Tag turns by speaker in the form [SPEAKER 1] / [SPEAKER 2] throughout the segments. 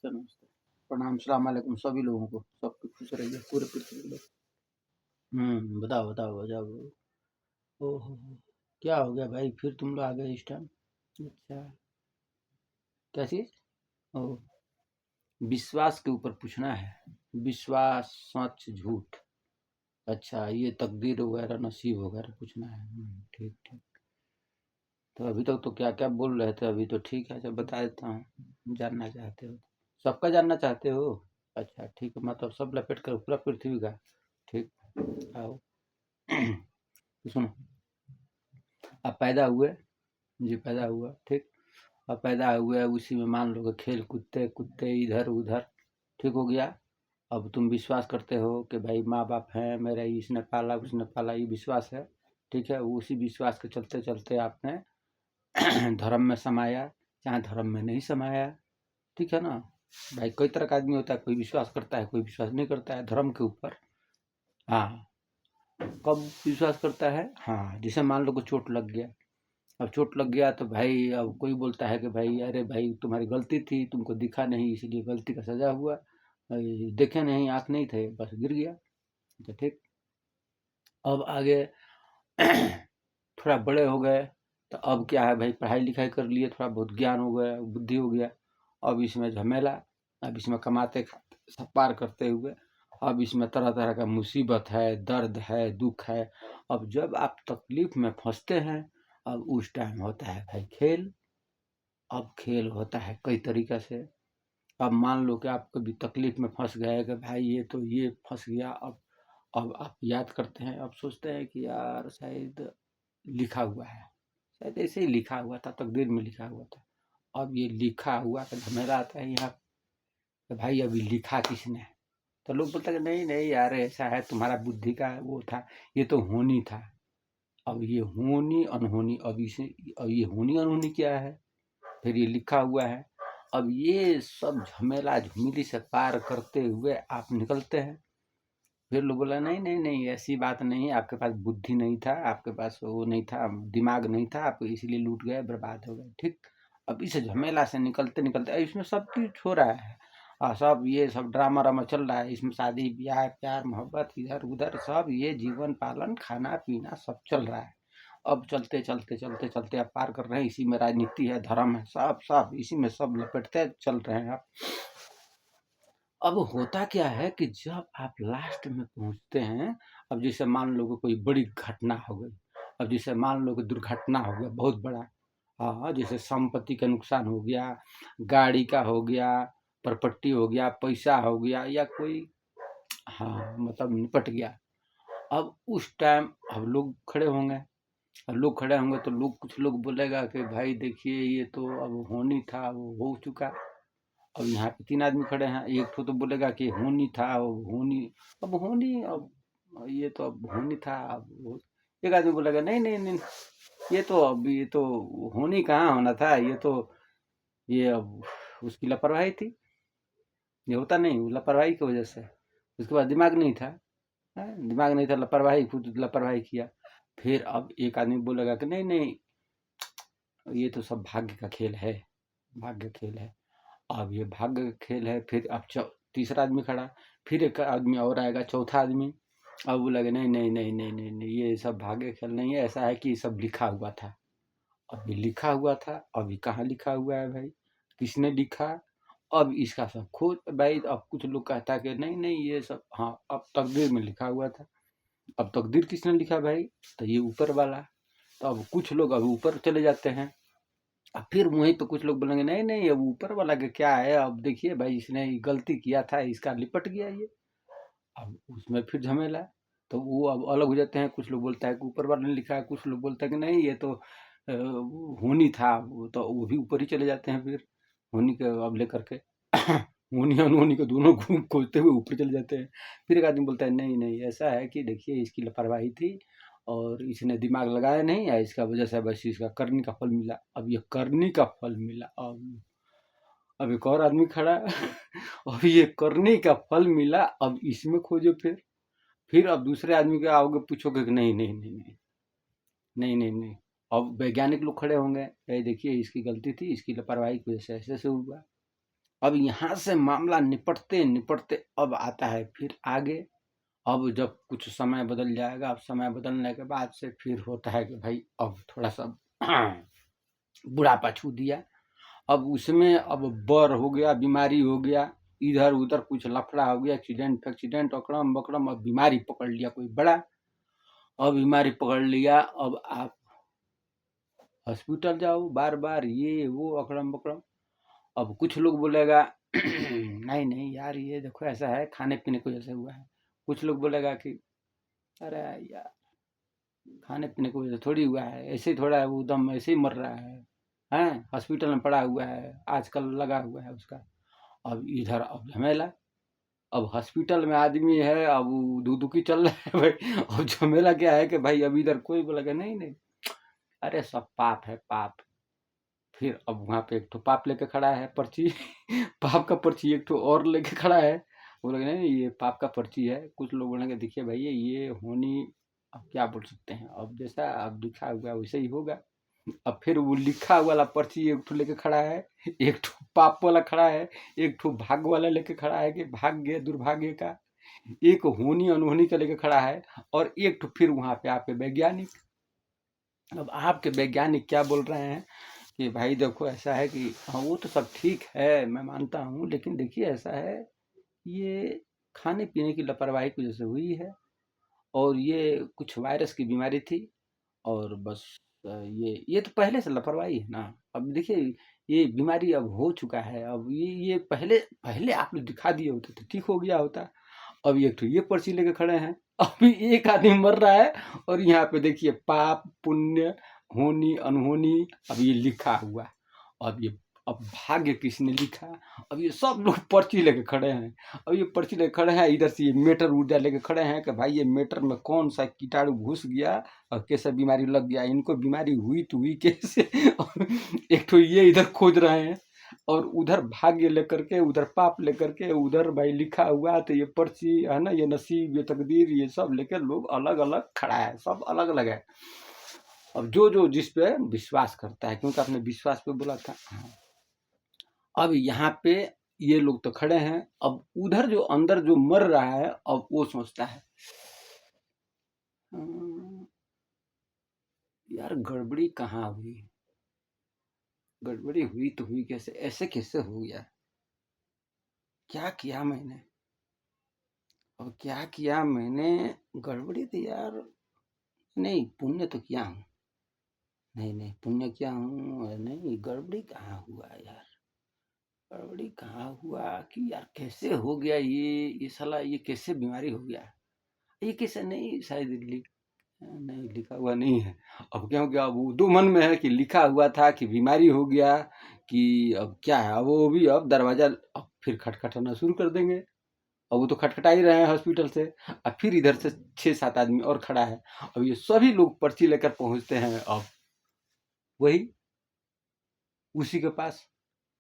[SPEAKER 1] नमस्ते, नमस्ते। प्रणाम, सलाम वालेकुम सभी लोगों को, सबकी खुश रहिए, पूरे पृथ्वी के लोग। बताओ, बताओ, बताओ। ओहो! क्या हो गया भाई, फिर तुम लोग आ गए इस टाइम? अच्छा, क्या चीज़? ओह! विश्वास के ऊपर पूछना है। विश्वास, सच, झूठ। अच्छा, ये तकदीर वगैरह, नसीब वगैरह पूछना है। ठीक, ठीक। तो अभी तक तो क्या-क्या बोल रहे थे, अभी तो ठीक है, चल बता देता हूँ, जानना चाहते हो। सबका जानना चाहते हो? अच्छा, ठीक है, मतलब सब लपेट कर पूरा पृथ्वी का। ठीक, आओ। तो सुनो, आप पैदा हुए, जी पैदा हुआ, ठीक। अब पैदा हुए, उसी में मान लो कि खेल कूदते कूदते इधर उधर, ठीक हो गया। अब तुम विश्वास करते हो कि भाई माँ बाप हैं मेरा, इसने पाला उसने पाला, ये विश्वास है, ठीक है। उसी विश्वास के चलते चलते आपने धर्म में समाया, चाहे धर्म में नहीं समाया, ठीक है ना। भाई कई तरह का आदमी होता है, कोई विश्वास करता है कोई विश्वास नहीं करता है धर्म के ऊपर। हाँ, कब विश्वास करता है? हाँ, जैसे मान लो कि चोट लग गया। अब चोट लग गया तो भाई अब कोई बोलता है कि भाई अरे भाई तुम्हारी गलती थी, तुमको दिखा नहीं इसलिए गलती का सजा हुआ। देखे नहीं, आँख नहीं थे, बस गिर गया। तो ठीक। अब आगे थोड़ा बड़े हो गए, तो अब क्या है भाई, पढ़ाई लिखाई कर लिए, थोड़ा बहुत ज्ञान हो गया, बुद्धि हो गया। अब इसमें झमेला, अब इसमें कमाते खाते सब पार करते हुए, अब इसमें तरह तरह का मुसीबत है, दर्द है, दुख है। अब जब आप तकलीफ में फंसते हैं, अब उस टाइम होता है भाई खेल। अब खेल होता है कई तरीक़े से। अब मान लो कि आप कभी तकलीफ़ में फँस गए कि भाई ये तो ये फँस गया। अब आप याद करते हैं, अब सोचते हैं कि यार शायद लिखा हुआ है, शायद ऐसे ही लिखा हुआ था, तकदीर में लिखा हुआ था। अब ये लिखा हुआ का झमेला आता है यहाँ कि भाई अभी लिखा किसने है? तो लोग बोलते हैं कि नहीं नहीं यार ऐसा है, तुम्हारा बुद्धि का वो था, ये तो होनी था। अब ये होनी अनहोनी, अब ये होनी अनहोनी क्या है? फिर ये लिखा हुआ है। अब ये सब झमेला झमेली से पार करते हुए आप निकलते हैं। फिर लोग बोला नहीं नहीं नहीं ऐसी बात नहीं है, आपके पास बुद्धि नहीं था, आपके पास वो नहीं था, दिमाग नहीं था, आप इसलिए लूट गए, बर्बाद हो गए, ठीक। अब इस झमेला से निकलते निकलते इसमें सब कुछ हो रहा है, सब ये सब ड्रामा रामा चल रहा है, इसमें शादी ब्याह प्यार मोहब्बत इधर उधर सब ये जीवन पालन खाना पीना सब चल रहा है। अब चलते चलते चलते चलते आप पार कर रहे हैं, इसी में राजनीति है, धर्म है, सब सब इसी में सब लपेटते चल रहे हैं आप। अब होता क्या है कि जब आप लास्ट में पहुंचते हैं, अब जैसे मान लो कि कोई बड़ी घटना हो गई, अब जैसे मान लो कि दुर्घटना हो गया बहुत बड़ा, हाँ, जैसे संपत्ति का नुकसान हो गया, गाड़ी का हो गया, प्रॉपर्टी हो गया, पैसा हो गया, या कोई, हाँ मतलब निपट गया। अब उस टाइम अब लोग खड़े होंगे, अब लोग खड़े होंगे तो लोग कुछ लोग बोलेगा कि भाई देखिए ये तो अब होनी था, वो हो चुका। अब यहाँ पे 3 आदमी खड़े हैं, एक ठो तो बोलेगा कि होनी था, अब होनी, अब होनी, अब ये तो अब होनी था, अब एक आदमी बोलेगा नहीं नहीं नहीं, ये तो अब ये तो होनी कहाँ होना था, ये तो ये अब उसकी लापरवाही थी, ये होता नहीं, वो लापरवाही की वजह से, उसके पास दिमाग नहीं था, दिमाग नहीं था, लापरवाही, खुद लापरवाही किया। फिर अब एक आदमी बोलेगा कि नहीं नहीं ये तो सब भाग्य का खेल है, भाग्य खेल है। अब ये भाग्य का खेल है, फिर अब तीसरा आदमी खड़ा, फिर एक आदमी और आएगा, चौथा आदमी। अब वो लगे नहीं नहीं नहीं नहीं नहीं नहीं ये सब भाग्य खेल नहीं है, ऐसा है कि ये सब लिखा हुआ था। अब ये लिखा हुआ था, अभी कहाँ लिखा हुआ है भाई, किसने लिखा? अब इसका सब खोज भाई। अब कुछ लोग कहता है कि नहीं नहीं ये सब, हाँ अब तकदीर में लिखा हुआ था। अब तकदीर किसने लिखा भाई? तो ये ऊपर वाला। तो अब कुछ लोग अब ऊपर चले जाते हैं, अब फिर वहीं पे कुछ लोग बोलेंगे नहीं नहीं अब ऊपर वाला का क्या है, अब देखिए भाई इसने गलती किया था, इसका लिपट गया ये। अब उसमें फिर झमेला, तो वो अब अलग हो जाते हैं। कुछ लोग बोलता है कि ऊपर वाले ने लिखा है, कुछ लोग बोलता है कि नहीं ये तो होनी था, वो तो वो भी ऊपर ही चले जाते हैं। फिर होनी के अब लेकर के होनी अनहोनी के दोनों खोजते हुए ऊपर चले जाते हैं। फिर एक आदमी बोलता है नहीं नहीं ऐसा है कि देखिए इसकी लापरवाही थी और इसने दिमाग लगाया नहीं, या इसका वजह से बस इसका करनी का फल मिला। अब ये करनी का फल मिला, अब एक और आदमी खड़ा अब ये करने का फल मिला, अब इसमें खोजो। फिर अब दूसरे आदमी के आओगे, पूछोगे कि नहीं नहीं नहीं नहीं नहीं नहीं नहीं। अब वैज्ञानिक लोग खड़े होंगे, ये देखिए इसकी गलती थी, इसकी लापरवाही की वजह से ऐसे ऐसे हुआ। अब यहाँ से मामला निपटते निपटते अब आता है फिर आगे। अब जब कुछ समय बदल जाएगा, अब समय बदलने के बाद से फिर होता है कि भाई अब थोड़ा सा बुढ़ापा छू दिया, अब उसमें अब बर हो गया, बीमारी हो गया, इधर उधर कुछ लफड़ा हो गया, एक्सीडेंट अकड़म बकड़म, अब बीमारी पकड़ लिया कोई बड़ा, अब बीमारी पकड़ लिया, अब आप हॉस्पिटल जाओ बार बार, ये वो अकड़म बकड़म। अब कुछ लोग बोलेगा नहीं नहीं यार ये देखो ऐसा है, खाने पीने को जैसे हुआ है। कुछ लोग बोलेगा कि अरे यार खाने पीने को वजह थोड़ी हुआ है, ऐसे ही थोड़ा है, वो दम ऐसे ही मर रहा है, हैं हॉस्पिटल में पड़ा हुआ है, आजकल लगा हुआ है उसका। अब इधर अब झमेला, अब हॉस्पिटल में आदमी है, अब दुखी चल रहा है भाई। अब झमेला क्या है कि भाई अब इधर कोई बोलेगा नहीं नहीं अरे सब पाप है पाप। फिर अब वहाँ पे एक तो पाप लेके खड़ा है पर्ची पाप का पर्ची एक तो और लेके खड़ा है, बोलेगा नहीं ये पाप का पर्ची है। कुछ लोग बोलेंगे देखिए भैया ये होनी, अब क्या बोल सकते हैं, अब जैसा अब लिखा हुआ है वैसे ही होगा। अब फिर वो लिखा वाला पर्ची एक ठो लेके खड़ा है, एक ठो पाप वाला खड़ा है, एक ठो भाग्य वाला लेके खड़ा है कि भाग्य दुर्भाग्य का, एक होनी अनहोनी का लेके खड़ा है, और एक ठो फिर वहाँ पे आपके वैज्ञानिक। अब आपके वैज्ञानिक क्या बोल रहे हैं कि भाई देखो ऐसा है कि हाँ वो तो सब ठीक है मैं मानता हूँ, लेकिन देखिए ऐसा है ये खाने पीने की लापरवाही की वजह से हुई है, और ये कुछ वायरस की बीमारी थी, और बस ये तो पहले से लापरवाही है ना। अब देखिए ये बीमारी अब हो चुका है, अब ये पहले पहले आप लोग दिखा दिए होते तो ठीक हो गया होता। अब एक तो ये पर्ची लेके खड़े हैं, अभी एक आदमी मर रहा है, और यहाँ पे देखिए पाप पुण्य होनी अनहोनी अब ये लिखा हुआ। अब ये अब भाग्य किसने लिखा, अब ये सब लोग पर्ची लेके खड़े हैं। अब ये पर्ची लेके खड़े हैं, इधर से ये मीटर ऊर्जा लेके खड़े हैं कि भाई ये मीटर में कौन सा कीटाणु घुस गया और कैसे बीमारी लग गया, इनको बीमारी हुई तो हुई कैसे एक तो ये इधर खोज रहे हैं, और उधर भाग्य लेकर के, उधर पाप लेकर के, उधर भाई लिखा हुआ तो ये पर्ची है ना, ये नसीब ये तकदीर ये सब लेकर लोग अलग अलग खड़ा है, सब अलग अलग है। अब जो जो जिस पे विश्वास करता है, क्योंकि आपने विश्वास पे बोला था। अब यहाँ पे ये लोग तो खड़े हैं, अब उधर जो अंदर जो मर रहा है अब वो सोचता है यार गड़बड़ी कहाँ हुई, गड़बड़ी हुई तो हुई कैसे, ऐसे कैसे हो गया, क्या किया मैंने, अब क्या किया मैंने, गड़बड़ी थी यार, नहीं पुण्य तो किया हूँ, नहीं नहीं पुण्य किया हूँ, नहीं गड़बड़ी कहाँ हुआ यार, गड़बड़ी कहाँ हुआ कि यार कैसे हो गया ये साला ये कैसे बीमारी हो गया, ये कैसे नहीं शायद नहीं लिखा हुआ नहीं है। अब क्योंकि अब वो दो मन में है कि लिखा हुआ था कि बीमारी हो गया कि अब क्या है, अब वो भी अब दरवाजा अब फिर खटखटाना शुरू कर देंगे। अब वो तो खटखटा ही रहे हैं हॉस्पिटल से, अब फिर इधर से 6-7 आदमी और खड़ा है, अब ये सभी लोग पर्ची लेकर पहुंचते हैं अब वही उसी के पास,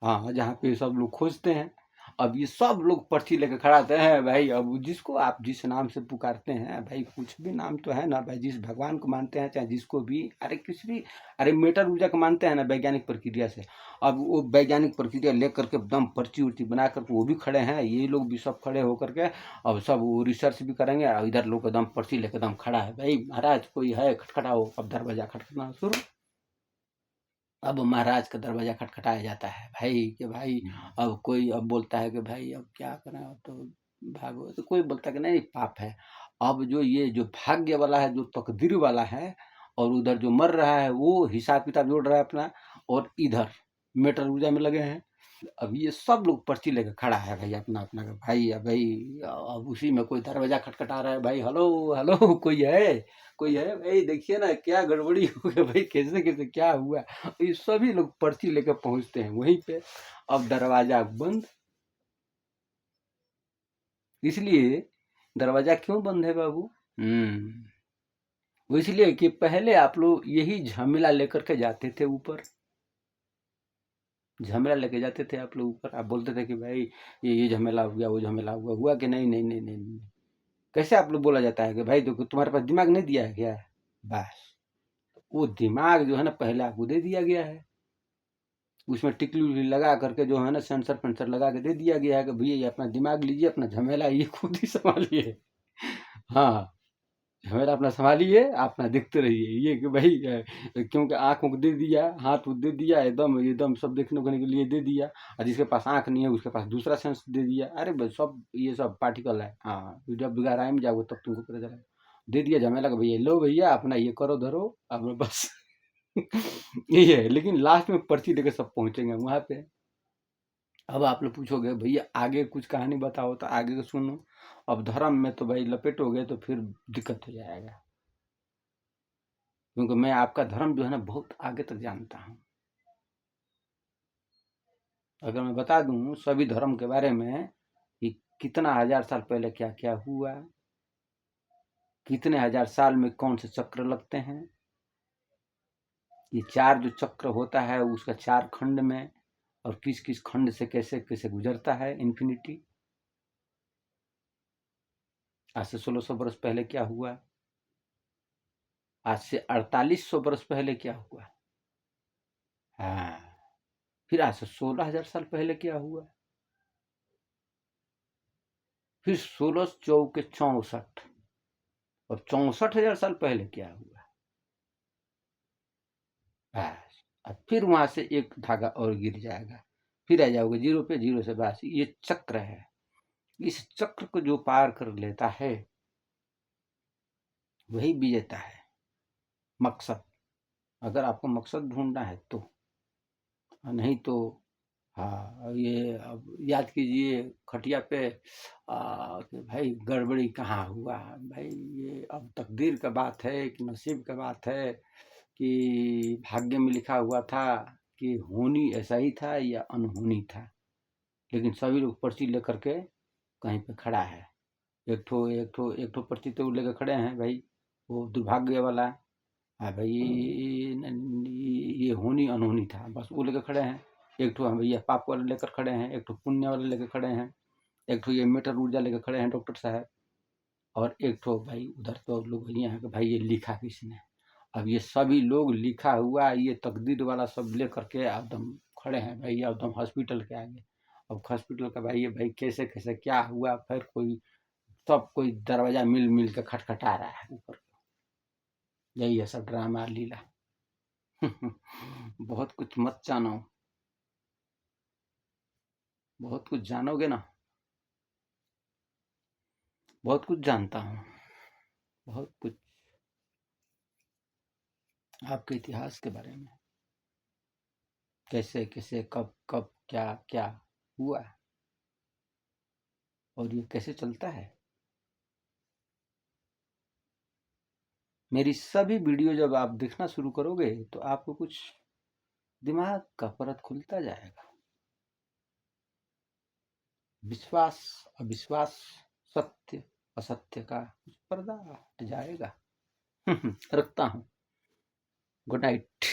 [SPEAKER 1] हाँ जहाँ पे सब लोग खोजते हैं। अब ये सब लोग पर्ची लेकर खड़ाते हैं भाई, अब जिसको आप जिस नाम से पुकारते हैं भाई, कुछ भी नाम तो है ना भाई, जिस भगवान को मानते हैं चाहे जिसको भी, अरे किस भी, अरे मेटर ऊर्जा को मानते हैं ना वैज्ञानिक प्रक्रिया से, अब वो वैज्ञानिक प्रक्रिया लेकर के एकदम पर्ची उर्ची बना करके वो भी खड़े हैं, ये लोग भी सब खड़े होकर के अब सब वो रिसर्च भी करेंगे, और इधर लोग एकदम पर्ची लेकर एकदम खड़ा है, भाई महाराज कोई है खटखटाओ, अब दरवाजा खटखटाना शुरू। अब महाराज का दरवाजा खटखटाया जाता है भाई कि भाई, अब कोई अब बोलता है कि भाई अब क्या करें, अब तो भागो, तो कोई बोलता है कि नहीं पाप है। अब जो ये जो भाग्य वाला है जो तकदीर वाला है, और उधर जो मर रहा है वो हिसाब किताब जोड़ रहा है अपना, और इधर मेटर ऊर्जा में लगे हैं। अब ये सब लोग पर्ची लेकर खड़ा है भाई अपना अपना का भाई, अब भाई अब उसी में कोई दरवाजा खटखटा रहा है भाई, हेलो हेलो कोई है, कोई है भाई, देखिए ना क्या गड़बड़ी हो गई भाई, कैसे कैसे क्या हुआ। ये सभी लोग पर्ची लेकर पहुंचते हैं वहीं पे, अब दरवाजा बंद। इसलिए दरवाजा क्यों बंद है बाबू, वो इसलिए कि पहले आप लोग यही झमेला लेकर के जाते थे ऊपर, झमेला लेके जाते थे आप लोग ऊपर, आप बोलते थे कि भाई ये झमेला हो गया वो झमेला हुआ, हुआ कि नहीं नहीं नहीं नहीं, नहीं। कैसे आप लोग बोला जाता है कि भाई देखो तुम्हारे पास दिमाग नहीं दिया है क्या, बस वो दिमाग जो है ना पहले आपको दे दिया गया है, उसमें टिकली उकली लगा करके जो है ना सेंसर पेंसर लगा के दे दिया गया है कि भैया ये अपना दिमाग लीजिए, अपना झमेला ये खुद ही संभालिए। हाँ, झमेला अपना संभालिए, अपना देखते रहिए। ये कि भाई क्योंकि आँख ऊँख दे दिया, हाथ ऊँख दे दिया, एकदम एकदम सब देखने उखने के लिए दे दिया, और जिसके पास आँख नहीं है उसके पास दूसरा सेंस दे दिया। अरे भाई सब ये सब पार्टिकल है। हाँ, जब गहराई में जाओगे तब तुमको पता चलेगा। दे दिया झमेला का भैया, लो भैया अपना ये करो धरो अब बस। यही है, लेकिन लास्ट में पर्ची लेके सब पहुंचेंगे वहां पे। अब आप लोग पूछोगे भैया आगे कुछ कहानी बताओ, तो आगे का सुनो। अब धर्म में तो भाई लपेटोगे तो फिर दिक्कत हो जाएगा, क्योंकि मैं आपका धर्म जो है ना बहुत आगे तक जानता हूँ। अगर मैं बता दूं सभी धर्म के बारे में कि कितना हजार साल पहले क्या क्या हुआ, कितने हजार साल में कौन से चक्र लगते हैं, ये चार जो चक्र होता है उसका चार खंड में, और किस किस खंड से कैसे कैसे गुजरता है इन्फिनिटी। आज से 1600 वर्ष पहले क्या हुआ, आज से 4800 वर्ष पहले क्या हुआ, हाँ, फिर आज से 16,000 साल पहले क्या हुआ, फिर 16 चौके 64, और 64,000 साल पहले क्या हुआ, बस। अब फिर वहां से एक धागा और गिर जाएगा, फिर आ जाओगे जीरो पे, जीरो से बस। ये चक्र है, इस चक्र को जो पार कर लेता है वही विजेता है। मकसद, अगर आपको मकसद ढूंढना है तो, नहीं तो हाँ, ये अब याद कीजिए खटिया पे कि भाई गड़बड़ी कहाँ हुआ भाई, ये अब तकदीर का बात है कि नसीब का बात है कि भाग्य में लिखा हुआ था कि होनी ऐसा ही था या अनहोनी था। लेकिन सभी लोग पर्ची लेकर के कहीं पे खड़ा है, एक ठो पर्ची तो लेकर खड़े हैं भाई, वो दुर्भाग्य वाला। हाँ भाई ये होनी अनहोनी था, बस वो लेकर खड़े हैं। एक ठो भैया पाप वाले लेकर खड़े हैं, एक ठो पुण्य वाले लेकर खड़े हैं, एक ठो ये मेटर ऊर्जा लेकर खड़े हैं डॉक्टर साहब, और एक ठो भाई उधर तो लोग ये हैं कि भाई ये लिखा किसने। अब ये सभी लोग लिखा हुआ ये तकदीर वाला सब लेकर के एकदम खड़े हैं भाई एकदम हॉस्पिटल के आगे। अब हॉस्पिटल का भाई ये भाई कैसे कैसे क्या हुआ, फिर कोई सब कोई दरवाजा मिल मिल के खटखटा रहा है ऊपर। यही है सब ड्रामा लीला। बहुत कुछ मत जानो, बहुत कुछ जानोगे ना। बहुत कुछ जानता हूँ, बहुत कुछ आपके इतिहास के बारे में, कैसे कैसे कब कब क्या क्या हुआ और ये कैसे चलता है। मेरी सभी वीडियो जब आप देखना शुरू करोगे तो आपको कुछ दिमाग का परत खुलता जाएगा। विश्वास अविश्वास, सत्य असत्य का कुछ पर्दा हट जाएगा। रखता हूँ। Good night.